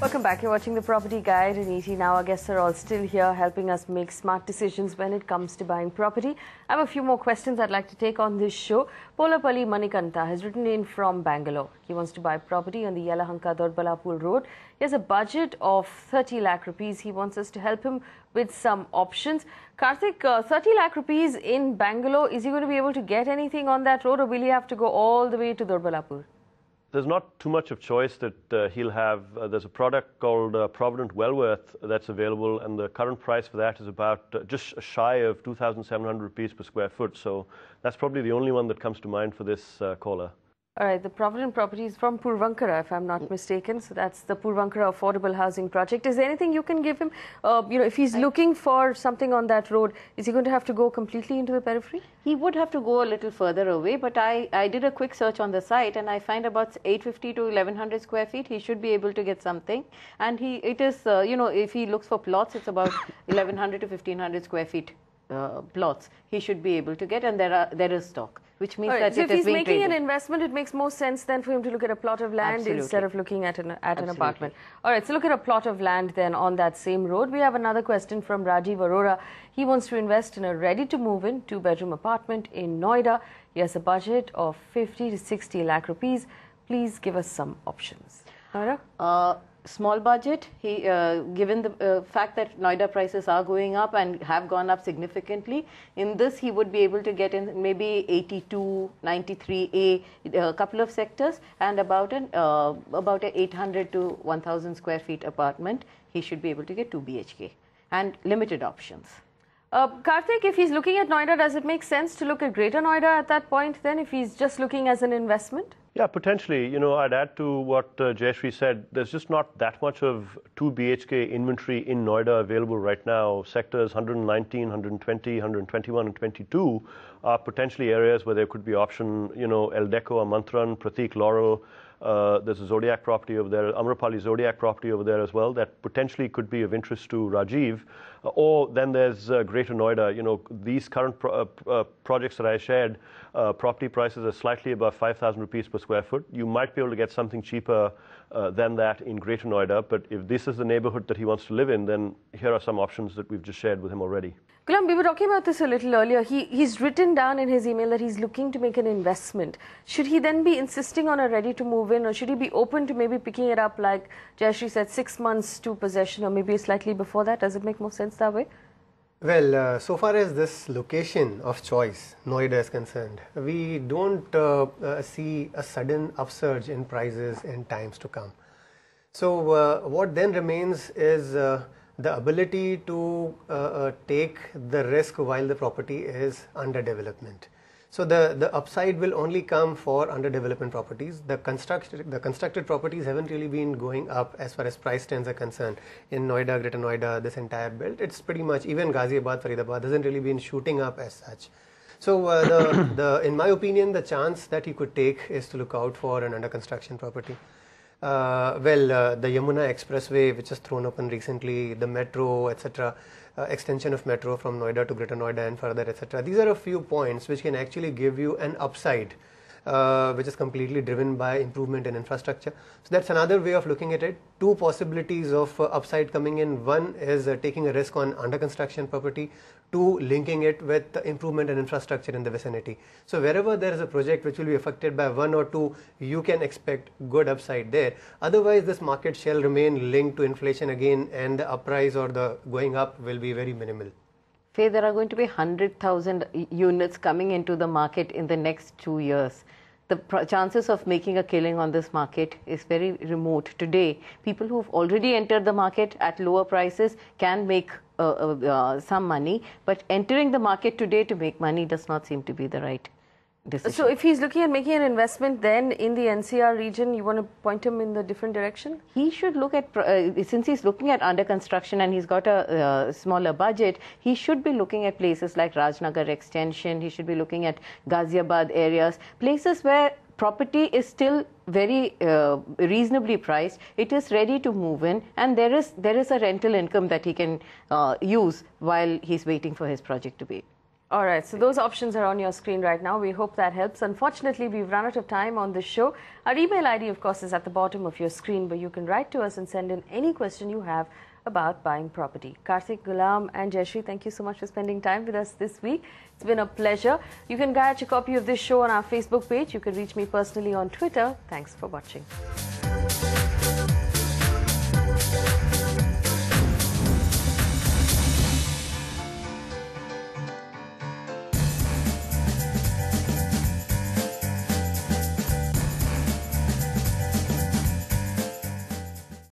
Welcome back. You're watching the Property Guide and ET. Now our guests are all still here helping us make smart decisions when it comes to buying property. I have a few more questions I'd like to take on this show. Polapalli Manikanta has written in from Bangalore. He wants to buy property on the Yelahanka Dodbalapur Road. He has a budget of 30 lakh rupees. He wants us to help him with some options. Karthik, 30 lakh rupees in Bangalore, is he going to be able to get anything on that road, or will he have to go all the way to Dodbalapur? There's not too much of choice that he'll have. There's a product called Provident Wellworth that's available, and the current price for that is about just shy of 2,700 rupees per square foot. So that's probably the only one that comes to mind for this caller. All right, the Provident property is from Purvankara, if I'm not mistaken. So that's the Purvankara Affordable Housing Project. Is there anything you can give him? If he's looking for something on that road, is he going to have to go completely into the periphery? He would have to go a little further away, but I did a quick search on the site and I find about 850 to 1100 square feet. He should be able to get something. And if he looks for plots, it's about 1100 to 1500 square feet plots he should be able to get, and there is stock, which means that so it if is he's being making traded. an investment, it makes more sense then for him to look at a plot of land Absolutely. instead of looking at an apartment. All right, so look at a plot of land then on that same road. We have another question from Rajiv Arora. He wants to invest in a ready-to-move-in 2-bedroom apartment in Noida. He has a budget of 50 to 60 lakh rupees. Please give us some options. Noida? Small budget. Given the fact that Noida prices are going up and have gone up significantly, in this he would be able to get in maybe 82, 93A, a couple of sectors, and about an 800 to 1,000 square feet apartment. He should be able to get 2 BHK and limited options. Karthik, if he's looking at Noida, does it make sense to look at Greater Noida at that point then, if he's just looking as an investment? Yeah, potentially. I'd add to what Jayashree said. There's just not that much of 2 BHK inventory in Noida available right now. Sectors 119, 120, 121 and 22 are potentially areas where there could be option, El Deco, Amantran, Pratik, Laurel. There's a Zodiac property over there, Amrapali Zodiac property over there as well, that potentially could be of interest to Rajiv. Or then there's Greater Noida. These current projects that I shared, property prices are slightly above 5,000 rupees per square foot. You might be able to get something cheaper than that in Greater Noida, but if this is the neighborhood that he wants to live in, then here are some options that we've just shared with him already. Gulam, we were talking about this a little earlier. He's written down in his email that he's looking to make an investment. Should he then be insisting on a ready-to-move-in, or should he be open to maybe picking it up, like Jayashree said, 6 months to possession, or maybe slightly before that? Does it make more sense that way? Well, so far as this location of choice, Noida, is concerned, we don't see a sudden upsurge in prices in times to come. So what then remains is the ability to take the risk while the property is under development. So the upside will only come for under development properties. The constructed properties haven't really been going up as far as price trends are concerned. In Noida, Greater Noida, this entire belt, it's pretty much, even Ghaziabad, Faridabad hasn't really been shooting up as such. So in my opinion, the chance that he could take is to look out for an under construction property. The Yamuna Expressway, which has thrown open recently, the metro, etc., extension of metro from Noida to Greater Noida and further, etc. These are a few points which can actually give you an upside, which is completely driven by improvement in infrastructure. So that's another way of looking at it. Two possibilities of upside coming in. One is taking a risk on under construction property. Two, linking it with the improvement in infrastructure in the vicinity. So wherever there is a project which will be affected by one or two, you can expect good upside there. Otherwise, this market shall remain linked to inflation again, and the uprise or the going up will be very minimal. Faye, there are going to be 100,000 units coming into the market in the next 2 years. The chances of making a killing on this market is very remote. Today, people who've already entered the market at lower prices can make some money, but entering the market today to make money does not seem to be the right decision. So if he's looking at making an investment then in the NCR region, you want to point him in the different direction? He should look at, since he's looking at under construction and he's got a smaller budget, he should be looking at places like Rajnagar Extension, he should be looking at Ghaziabad areas, places where property is still very reasonably priced, it is ready to move in, and there is a rental income that he can use while he's waiting for his project to be All right, so those options are on your screen right now. We hope that helps. Unfortunately, we've run out of time on this show. Our email ID, of course, is at the bottom of your screen, but you can write to us and send in any question you have about buying property. Karthik, Gulam and Jayashree, thank you so much for spending time with us this week. It's been a pleasure. You can catch a copy of this show on our Facebook page. You can reach me personally on Twitter. Thanks for watching.